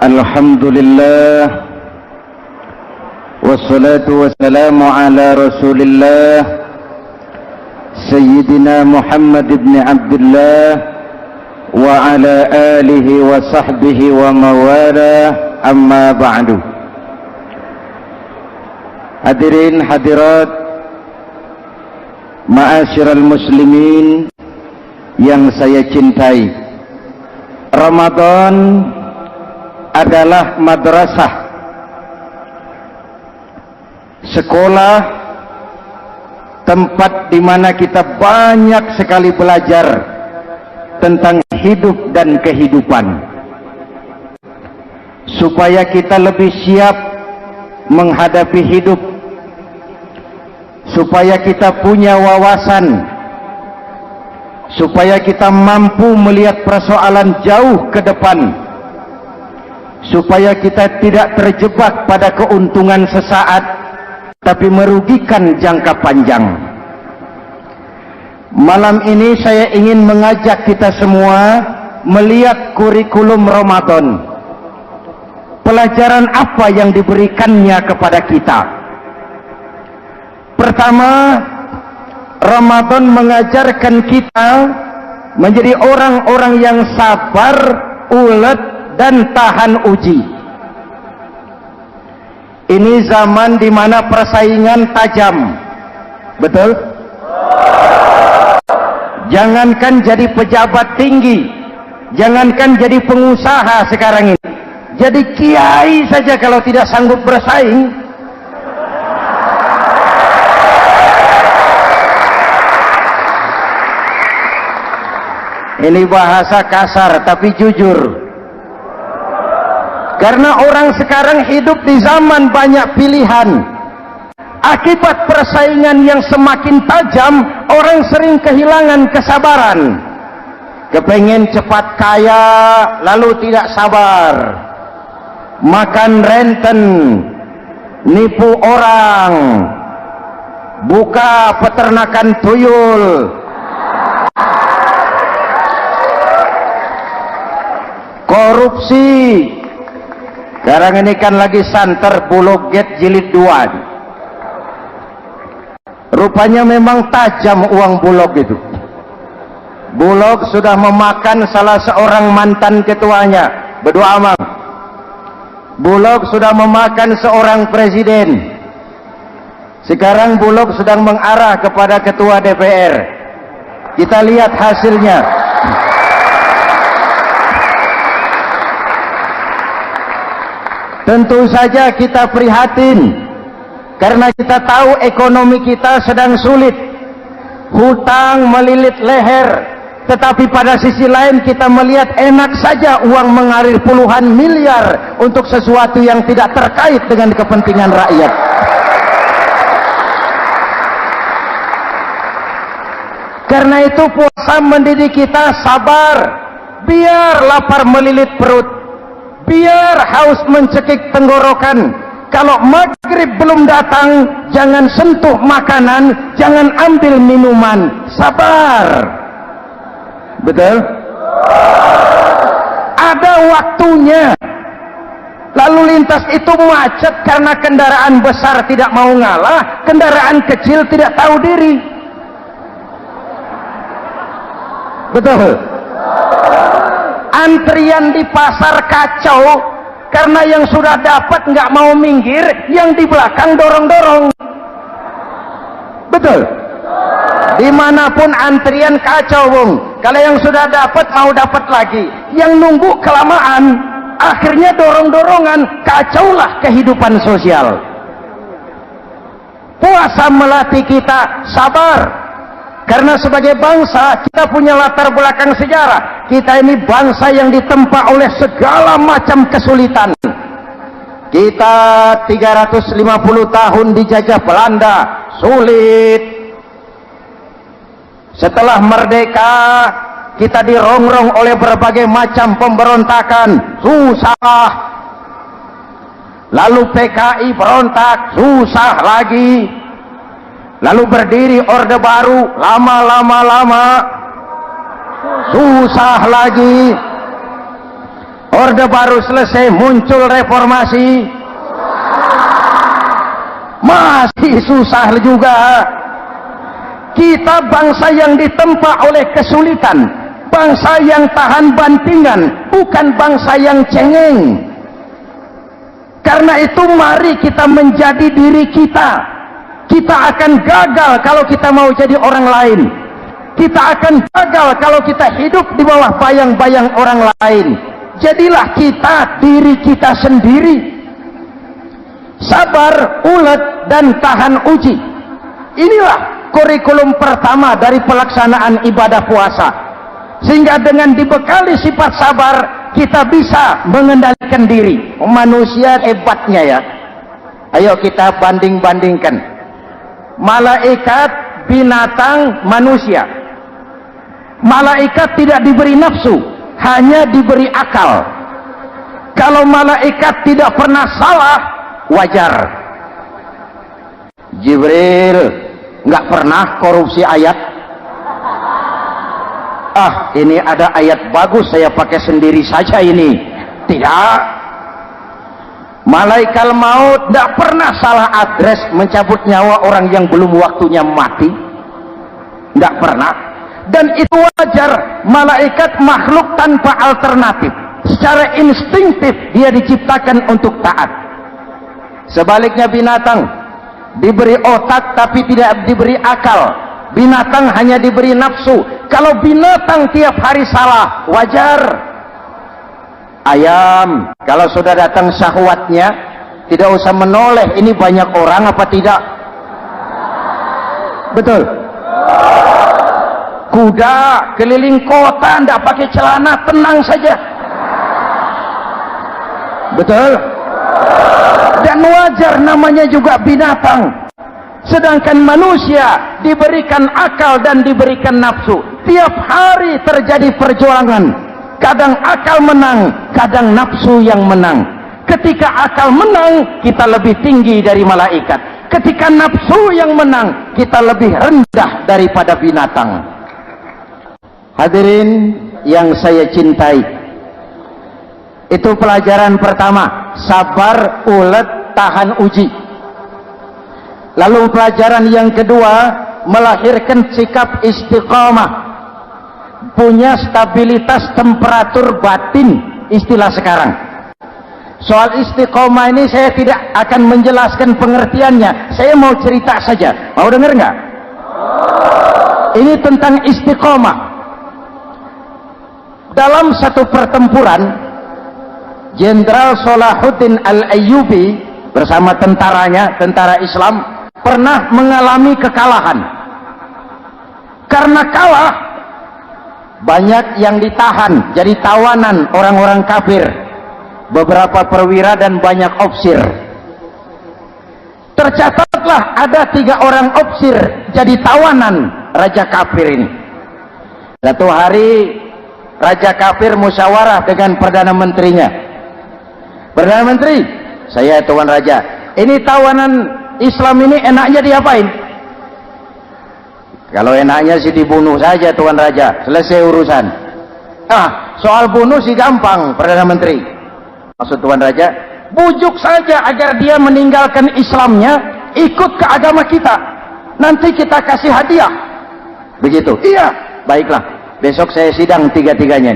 Alhamdulillah, wassalatu wassalamu ala rasulillah Sayyidina Muhammad ibn Abdullah wa ala alihi wa sahbihi wa mawala, amma ba'du. Hadirin hadirat ma'asyiral muslimin yang saya cintai, Ramadan adalah madrasah, sekolah, tempat di mana kita banyak sekali belajar tentang hidup dan kehidupan, supaya kita lebih siap menghadapi hidup, supaya kita punya wawasan, supaya kita mampu melihat persoalan jauh ke depan, supaya kita tidak terjebak pada keuntungan sesaat tapi merugikan jangka panjang. Malam ini saya ingin mengajak kita semua melihat kurikulum Ramadan. Pelajaran apa yang diberikannya kepada kita? Pertama, Ramadan mengajarkan kita menjadi orang-orang yang sabar, ulet, dan tahan uji. Ini zaman di mana persaingan tajam, betul? Jangankan jadi pejabat tinggi, jangankan jadi pengusaha sekarang ini, jadi kiai saja kalau tidak sanggup bersaing, ini bahasa kasar tapi jujur. Karena orang sekarang hidup di zaman banyak pilihan. Akibat persaingan yang semakin tajam, orang sering kehilangan kesabaran. Kepengen cepat kaya, lalu tidak sabar. Makan renten, nipu orang, buka peternakan tuyul, korupsi. Sekarang ini kan lagi santer Bulog Gate jilid 2. Rupanya memang tajam uang Bulog itu. Bulog sudah memakan salah seorang mantan ketuanya, berdua amang. Bulog sudah memakan seorang presiden. Sekarang Bulog sedang mengarah kepada ketua DPR. Kita lihat hasilnya. Tentu saja kita prihatin, karena kita tahu ekonomi kita sedang sulit, hutang melilit leher, tetapi pada sisi lain kita melihat enak saja uang mengalir puluhan miliar untuk sesuatu yang tidak terkait dengan kepentingan rakyat. Karena itu puasa mendidik kita sabar, biar lapar melilit perut, biar haus mencekik tenggorokan. Kalau maghrib belum datang, jangan sentuh makanan, jangan ambil minuman, sabar. Betul? Ada waktunya. Lalu lintas itu macet karena kendaraan besar tidak mau ngalah, kendaraan kecil tidak tahu diri. Betul? Antrian di pasar kacau karena yang sudah dapat nggak mau minggir, yang di belakang dorong-dorong. Betul? Dimanapun antrian kacau, Bung. Kalau yang sudah dapat mau dapat lagi, yang nunggu kelamaan, akhirnya dorong-dorongan, kacaulah kehidupan sosial. Puasa melatih kita sabar. Karena sebagai bangsa kita punya latar belakang sejarah. Kita ini bangsa yang ditempa oleh segala macam kesulitan. Kita 350 tahun dijajah Belanda, sulit. Setelah merdeka, kita dirongrong oleh berbagai macam pemberontakan, susah. Lalu PKI berontak, susah lagi. Lalu berdiri Orde Baru, lama-lama susah lagi. Orde Baru selesai, muncul reformasi, masih susah juga. Kita bangsa yang ditempa oleh kesulitan, bangsa yang tahan bantingan, bukan bangsa yang cengeng. Karena itu mari kita menjadi diri kita. Kita akan gagal kalau kita mau jadi orang lain. Kita akan gagal kalau kita hidup di bawah bayang-bayang orang lain. Jadilah kita diri kita sendiri. Sabar, ulet, dan tahan uji. Inilah kurikulum pertama dari pelaksanaan ibadah puasa. Sehingga dengan dibekali sifat sabar, kita bisa mengendalikan diri. Manusia hebatnya ya. Ayo kita banding-bandingkan. Malaikat, binatang, manusia. Malaikat tidak diberi nafsu, hanya diberi akal. Kalau malaikat tidak pernah salah, wajar. Jibril nggak pernah korupsi ayat. Ini ada ayat bagus, saya pakai sendiri saja ini. Tidak. Malaikat maut tidak pernah salah address mencabut nyawa orang yang belum waktunya mati. Tidak pernah. Dan itu wajar. Malaikat makhluk tanpa alternatif. Secara instinktif dia diciptakan untuk taat. Sebaliknya binatang diberi otak tapi tidak diberi akal. Binatang hanya diberi nafsu. Kalau binatang tiap hari salah, wajar. Ayam, kalau sudah datang syahwatnya, tidak usah menoleh. Ini banyak orang apa tidak? Betul. Kuda keliling kota, tidak pakai celana, tenang saja. Betul. Dan wajar, namanya juga binatang. Sedangkan manusia diberikan akal dan diberikan nafsu. Tiap hari terjadi perjuangan. Kadang akal menang, kadang nafsu yang menang. Ketika akal menang, kita lebih tinggi dari malaikat. Ketika nafsu yang menang, kita lebih rendah daripada binatang. Hadirin yang saya cintai, itu pelajaran pertama, sabar, ulet, tahan uji. Lalu pelajaran yang kedua, melahirkan sikap istiqamah, punya stabilitas temperatur batin, istilah sekarang. Soal istiqamah ini saya tidak akan menjelaskan pengertiannya, saya mau cerita saja. Mau dengar nggak? Ini tentang istiqamah. Dalam satu pertempuran, Jenderal Salahuddin Al-Ayyubi bersama tentaranya, tentara Islam, pernah mengalami kekalahan. Karena kalah, banyak yang ditahan jadi tawanan orang-orang kafir, beberapa perwira dan banyak ofsir. Tercatatlah ada 3 orang ofsir jadi tawanan raja kafir ini. Satu hari raja kafir musyawarah dengan perdana menterinya. Perdana menteri, saya tuan raja, ini tawanan Islam ini enaknya diapain? Kalau enaknya sih dibunuh saja tuan raja, selesai urusan. Soal bunuh sih gampang, Perdana Menteri. Maksud tuan raja, bujuk saja agar dia meninggalkan Islamnya, ikut ke agama kita. Nanti kita kasih hadiah. Begitu. Iya, baiklah. Besok saya sidang 3-3-nya.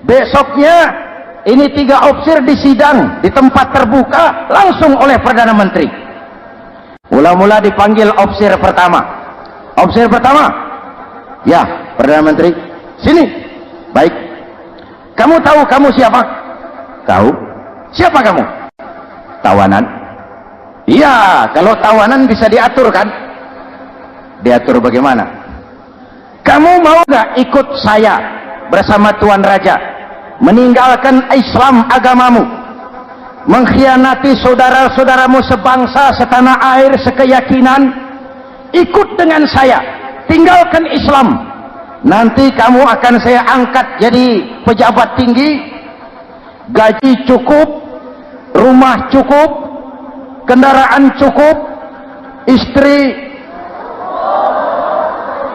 Besoknya ini 3 ofsir disidang di tempat terbuka langsung oleh Perdana Menteri. Mula-mula dipanggil ofsir pertama. Ofsir pertama, ya Perdana Menteri, sini. Baik. Kamu tahu kamu siapa? Tahu. Siapa kamu? Tawanan. Iya, kalau tawanan bisa diatur kan? Diatur bagaimana? Kamu mau nggak ikut saya bersama Tuan Raja meninggalkan Islam agamamu, mengkhianati saudara-saudaramu sebangsa, setanah air, sekeyakinan, ikut dengan saya, tinggalkan Islam. Nanti kamu akan saya angkat jadi pejabat tinggi, gaji cukup, rumah cukup, kendaraan cukup, istri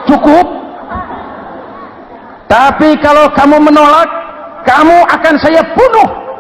cukup. Tapi kalau kamu menolak, kamu akan saya bunuh